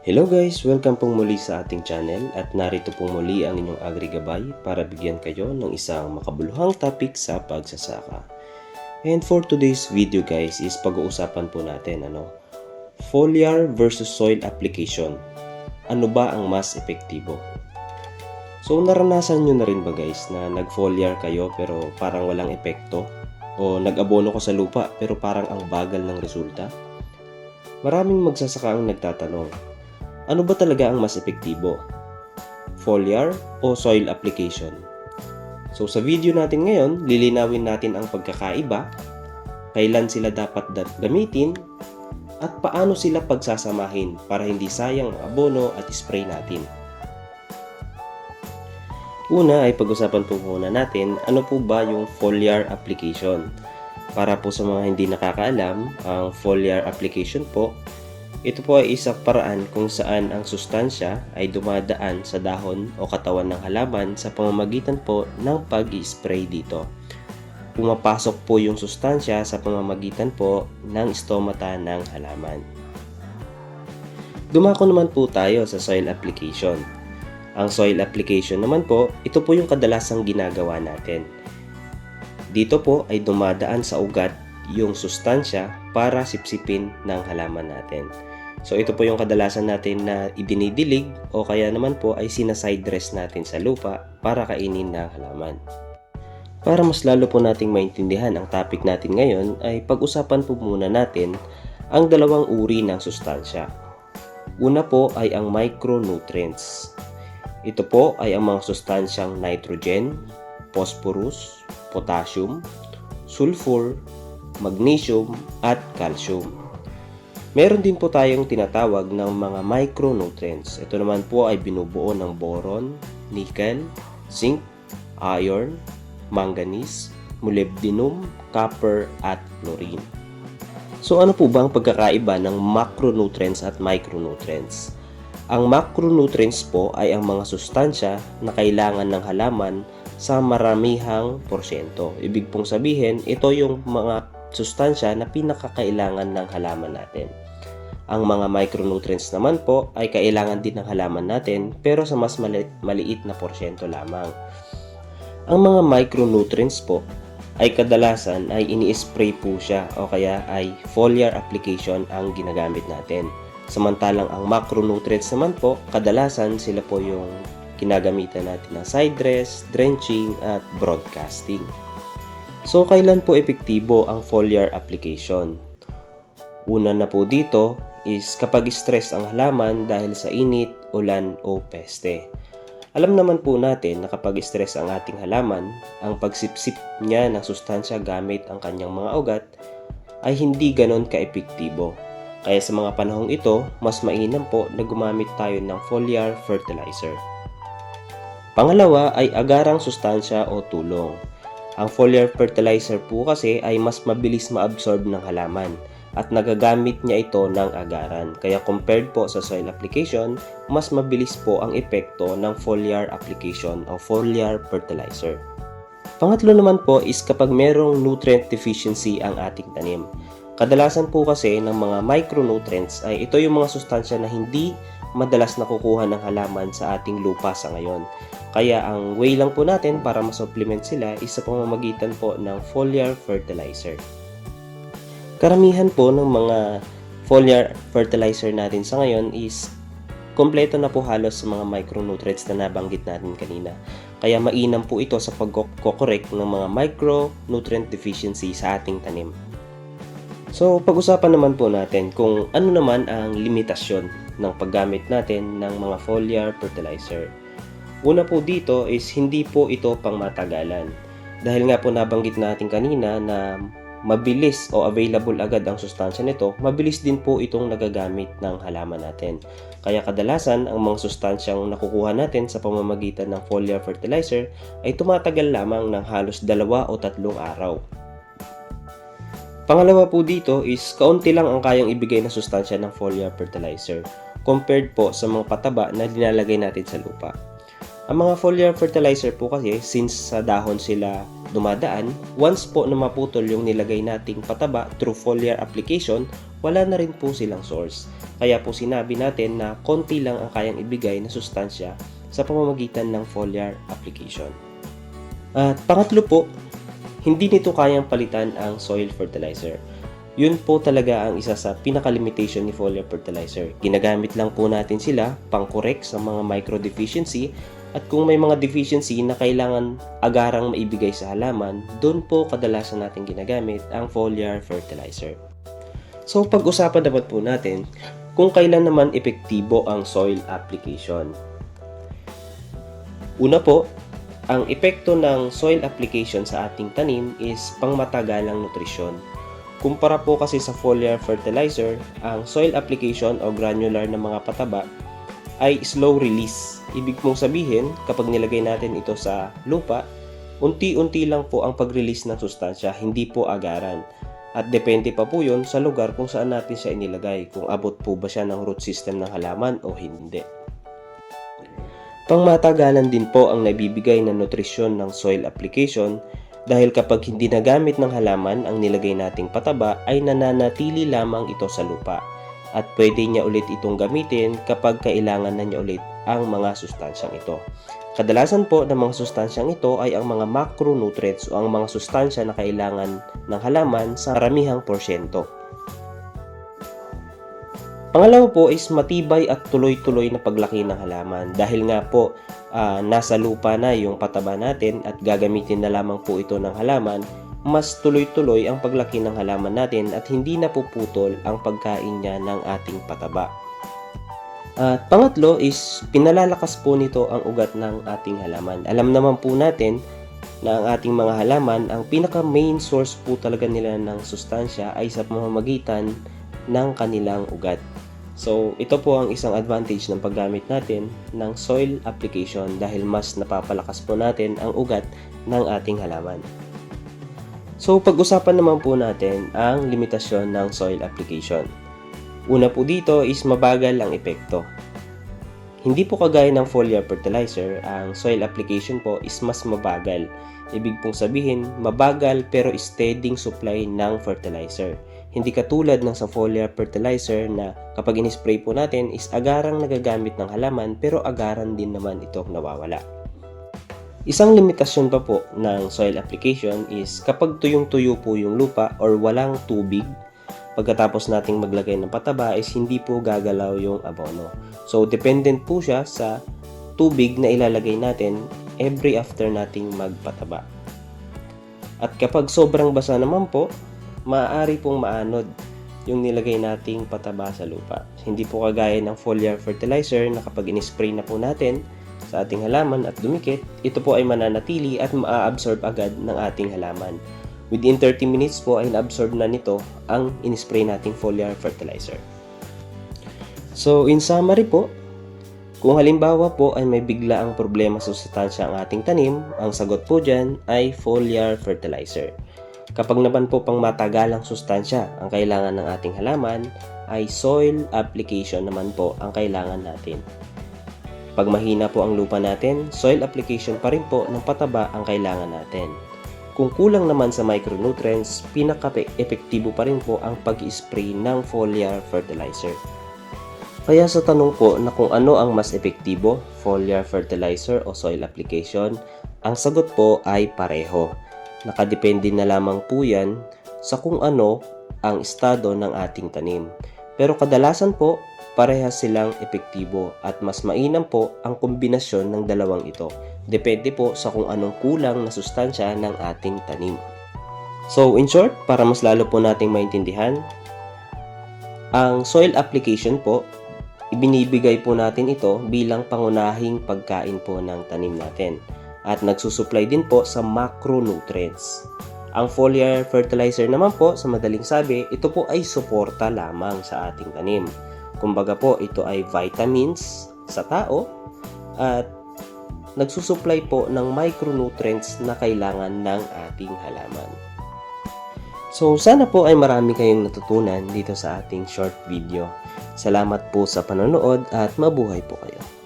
Hello guys! Welcome pong muli sa ating channel at narito pong muli ang inyong agrigabay para bigyan kayo ng isang makabuluhang topic sa pagsasaka. And for today's video guys is pag-uusapan po natin foliar versus soil application. Ano ba ang mas epektibo? So naranasan nyo na rin ba guys na nag-foliar kayo pero parang walang epekto? O nag-abono ko sa lupa pero parang ang bagal ng resulta? Maraming magsasaka ang nagtatanong, ano ba talaga ang mas epektibo? Foliar o soil application? So sa video natin ngayon, lilinawin natin ang pagkakaiba, kailan sila dapat gamitin, at paano sila pagsasamahin para hindi sayang ang abono at spray natin. Una ay pag-usapan po muna natin ano po ba yung foliar application. Para po sa mga hindi nakakaalam, ang foliar application po, ito po ay isang paraan kung saan ang sustansya ay dumadaan sa dahon o katawan ng halaman sa pamamagitan po ng pag-i-spray dito. Pumapasok po yung sustansya sa pamamagitan po ng stomata ng halaman. Dumako naman po tayo sa soil application. Ang soil application naman po, ito po yung kadalasang ginagawa natin. Dito po ay dumadaan sa ugat yung sustansya para sipsipin ng halaman natin. So ito po yung kadalasan natin na idinidilig o kaya naman po ay sinaside dress natin sa lupa para kainin ng halaman. Para mas lalo po nating maintindihan ang topic natin ngayon ay pag-usapan po muna natin ang dalawang uri ng sustansya. Una po ay ang micronutrients. Ito po ay ang mga sustansyang nitrogen, phosphorus, potassium, sulfur, magnesium at calcium. Meron din po tayong tinatawag ng mga micronutrients. Ito naman po ay binubuo ng boron, nickel, zinc, iron, manganese, molybdenum, copper at chlorine. So ano po ba ang pagkakaiba ng macronutrients at micronutrients? Ang macronutrients po ay ang mga sustansya na kailangan ng halaman sa maramihang porsyento. Ibig pong sabihin, ito yung mga sustansya na pinakakailangan ng halaman natin. Ang mga micronutrients naman po ay kailangan din ng halaman natin pero sa mas maliit na porsyento lamang. Ang mga micronutrients po ay kadalasan ay ini-spray po siya o kaya ay foliar application ang ginagamit natin. Samantalang ang macronutrients naman po, kadalasan sila po yung ginagamitan natin ng side dress, drenching at broadcasting. So, kailan po epektibo ang foliar application? Una na po dito is kapag stress ang halaman dahil sa init, ulan o peste. Alam naman po natin na kapag stress ang ating halaman, ang pagsipsip niya ng sustansya gamit ang kanyang mga ugat ay hindi ganon ka-epektibo. Kaya sa mga panahong ito, mas mainam po na gumamit tayo ng foliar fertilizer. Pangalawa ay agarang sustansya o tulong. Ang foliar fertilizer po kasi ay mas mabilis ma-absorb ng halaman at nagagamit niya ito ng agaran. Kaya compared po sa soil application, mas mabilis po ang epekto ng foliar application o foliar fertilizer. Pangatlo naman po is kapag merong nutrient deficiency ang ating tanim. Kadalasan po kasi ng mga micronutrients ay ito yung mga sustansya na hindi madalas nakukuha ng halaman sa ating lupa sa ngayon. Kaya ang way lang po natin para ma-supplement sila is sa pamamagitan po ng foliar fertilizer. Karamihan po ng mga foliar fertilizer natin sa ngayon is kompleto na po halos sa mga micronutrients na nabanggit natin kanina. Kaya mainam po ito sa pag-correct ng mga micronutrient deficiency sa ating tanim. So, pag-usapan naman po natin kung ano naman ang limitasyon ng paggamit natin ng mga foliar fertilizer. Una po dito is hindi po ito pangmatagalan. Dahil nga po nabanggit natin kanina na mabilis o available agad ang sustansya nito, mabilis din po itong nagagamit ng halaman natin. Kaya kadalasan ang mga sustansyang nakukuha natin sa pamamagitan ng foliar fertilizer ay tumatagal lamang ng halos 2 o 3 araw. Pangalawa po dito is kaunti lang ang kayang ibigay na sustansya ng foliar fertilizer compared po sa mga pataba na dinalagay natin sa lupa. Ang mga foliar fertilizer po kasi, since sa dahon sila dumadaan, once po na maputol yung nilagay nating pataba through foliar application, wala na rin po silang source. Kaya po sinabi natin na konti lang ang kayang ibigay na sustansya sa pamamagitan ng foliar application. At pangatlo po, hindi nito kayang palitan ang soil fertilizer. Yun po talaga ang isa sa pinaka-limitation ni foliar fertilizer. Ginagamit lang po natin sila pang-correct sa mga micro-deficiency, at kung may mga deficiency na kailangan agarang maibigay sa halaman, doon po kadalasan natin ginagamit ang foliar fertilizer. So pag-usapan dapat po natin kung kailan naman epektibo ang soil application. Una po, ang epekto ng soil application sa ating tanim is pangmatagalang nutrisyon. Kumpara po kasi sa foliar fertilizer, ang soil application o granular na mga pataba ay slow release. Ibig mong sabihin, kapag nilagay natin ito sa lupa, unti-unti lang po ang pag-release ng sustansya, hindi po agaran. At depende pa po yun sa lugar kung saan natin siya inilagay, kung abot po ba siya ng root system ng halaman o hindi. Pangmatagalan din po ang nabibigay na nutrisyon ng soil application, dahil kapag hindi nagamit ng halaman ang nilagay nating pataba ay nananatili lamang ito sa lupa at pwede niya ulit itong gamitin kapag kailangan na niya ulit ang mga sustansyang ito. Kadalasan po ng mga sustansyang ito ay ang mga macronutrients o ang mga sustansya na kailangan ng halaman sa karamihang porsyento. Pangalawa po is matibay at tuloy-tuloy na paglaki ng halaman, dahil nga po nasa lupa na yung pataba natin at gagamitin na lamang po ito ng halaman, mas tuloy-tuloy ang paglaki ng halaman natin at hindi napuputol ang pagkain niya ng ating pataba. At pangatlo is pinalalakas po nito ang ugat ng ating halaman. Alam naman po natin na ang ating mga halaman, ang pinaka main source po talaga nila ng sustansya ay sa pamamagitan ng kanilang ugat. So, ito po ang isang advantage ng paggamit natin ng soil application, dahil mas napapalakas po natin ang ugat ng ating halaman. So, pag-usapan naman po natin ang limitasyon ng soil application. Una po dito is mabagal ang epekto. Hindi po kagaya ng foliar fertilizer, ang soil application po is mas mabagal. Ibig pong sabihin, mabagal pero steady supply ng fertilizer. Hindi katulad ng sa foliar fertilizer na kapag in-spray po natin is agarang nagagamit ng halaman pero agaran din naman ito nawawala. Isang limitasyon pa po ng soil application is kapag tuyong-tuyo po yung lupa or walang tubig, pagkatapos nating maglagay ng pataba is hindi po gagalaw yung abono. So dependent po siya sa tubig na ilalagay natin every after nating magpataba. At kapag sobrang basa naman po, maaari pong maanod yung nilagay nating pataba sa lupa. Hindi po kagaya ng foliar fertilizer na kapag in-spray na po natin sa ating halaman at dumikit, ito po ay mananatili at maa-absorb agad ng ating halaman. Within 30 minutes po ay na-absorb na nito ang in-spray nating foliar fertilizer. So in summary po, kung halimbawa po ay may bigla ang problema sa sustansya ang ating tanim, ang sagot po dyan ay foliar fertilizer. Kapag naman po pang matagalang sustansya ang kailangan ng ating halaman, ay soil application naman po ang kailangan natin. Pag mahina po ang lupa natin, soil application pa rin po ng pataba ang kailangan natin. Kung kulang naman sa micronutrients, pinaka-epektibo pa rin po ang pag-spray ng foliar fertilizer. Kaya sa tanong po na kung ano ang mas epektibo, foliar fertilizer o soil application, ang sagot po ay pareho. Nakadepende na lamang po yan sa kung ano ang estado ng ating tanim. Pero kadalasan po, parehas silang epektibo at mas mainam po ang kombinasyon ng dalawang ito. Depende po sa kung anong kulang na sustansya ng ating tanim. So in short, para mas lalo po nating maintindihan, ang soil application po, ibinibigay po natin ito bilang pangunahing pagkain po ng tanim natin. At nagsusupply din po sa macronutrients. Ang foliar fertilizer naman po, sa madaling sabi, ito po ay suporta lamang sa ating tanim. Kumbaga po, ito ay vitamins sa tao at nagsusupply po ng micronutrients na kailangan ng ating halaman. So, sana po ay marami kayong natutunan dito sa ating short video. Salamat po sa panonood at mabuhay po kayo.